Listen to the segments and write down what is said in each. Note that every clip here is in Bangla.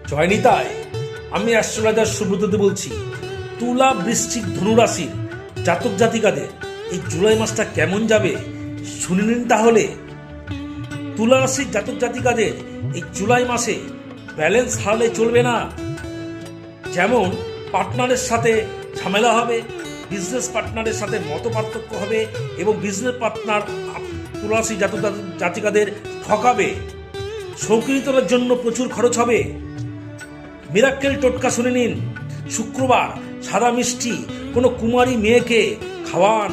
জয়নিতাই, আমি অ্যাস্ট্রোলজার সুব্রততে বলছি। তুলা, বৃশ্চিক, ধনুরাশির জাতক জাতিকাদের এই জুলাই মাসটা কেমন যাবে শুনে নিন তাহলে। তুলা রাশির জাতক জাতিকাদের এই জুলাই মাসে ব্যালেন্স হারালে চলবে না। যেমন পার্টনারের সাথে ঝামেলা হবে, বিজনেস পার্টনারের সাথে মত পার্থক্য হবে এবং বিজনেস পার্টনার তুলা রাশির জাতক জাতিকাদের ঠকাবে। শৌখিনীতলার জন্য প্রচুর খরচ হবে। মিরাক্কেল টোটকা শুনে নিন। শুক্রবার সাদা মিষ্টি কোনো কুমারী মেয়েকে খাওয়ান,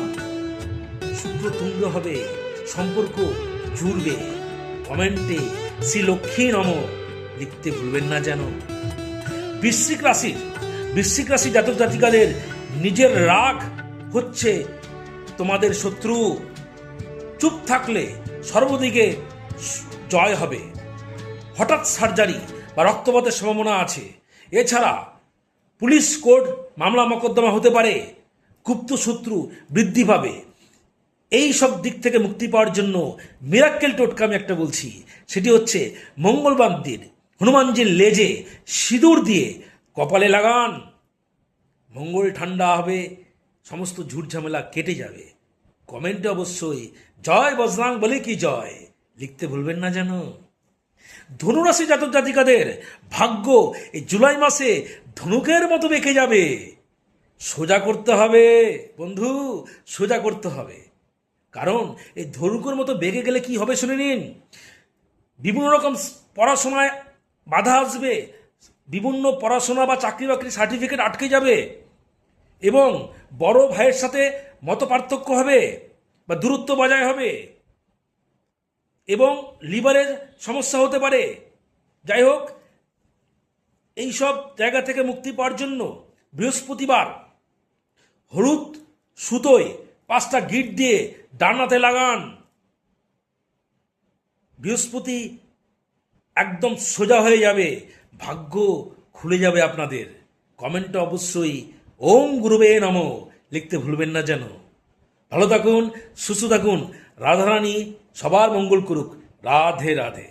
শুক্র তুঙ্গ হবে, সম্পর্ক জুড়বে। কমেন্টে শ্রী লক্ষ্মী নম লিখতে ভুলবেন না যেন। বৃশ্চিক রাশির জাতক জাতিকাদের নিজের রাগ হচ্ছে তোমাদের শত্রু। চুপ থাকলে সর্বদিকে জয় হবে। হঠাৎ সার্জারি বা রক্তপাতের সম্ভাবনা আছে। এছাড়া পুলিশ কোর্ট মামলা মোকদ্দমা হতে পারে। গুপ্ত শত্রু বৃদ্ধি পাবে। এই সব দিক থেকে মুক্তি পাওয়ার জন্য মিরাক্কেল টোটকা আমি একটা বলছি, সেটি হচ্ছে মঙ্গলবার হনুমানজির লেজে সিঁদুর দিয়ে কপালে লাগান। মঙ্গল ঠান্ডা হবে, সমস্ত ঝুটঝামেলা কেটে যাবে। কমেন্টে অবশ্যই জয় বজরাং বলি কি জয় লিখতে ভুলবেন না যেন। ধনুরাশি জাতক জাতিকাদের ভাগ্য এই জুলাই মাসে ধনুকের মতো বেঁকে যাবে। সোজা করতে হবে বন্ধু, সোজা করতে হবে। কারণ এই ধনুকের মতো বেঁকে গেলে কি হবে শুনে নিন। বিভিন্ন রকম পড়াশোনায় বাধা আসবে, বিভিন্ন পড়াশোনা বা চাকরি বাকরি সার্টিফিকেট আটকে যাবে এবং বড় ভাইয়ের সাথে মত পার্থক্য হবে বা দূরত্ব বজায় হবে এবং লিভারের সমস্যা হতে পারে। যাই হোক, এই সব জায়গা থেকে মুক্তি পাওয়ার জন্য বৃহস্পতিবার হলুদ সুতোয় 5টা গিট দিয়ে ডানাতে লাগান। বৃহস্পতি একদম সোজা হয়ে যাবে, ভাগ্য খুলে যাবে আপনাদের। কমেন্টে অবশ্যই ওম গুরুবে নমঃ লিখতে ভুলবেন না যেন। ভালো থাকুন, সুস্থ থাকুন। রাধারানী সবার মঙ্গল করুক। রাধে রাধে।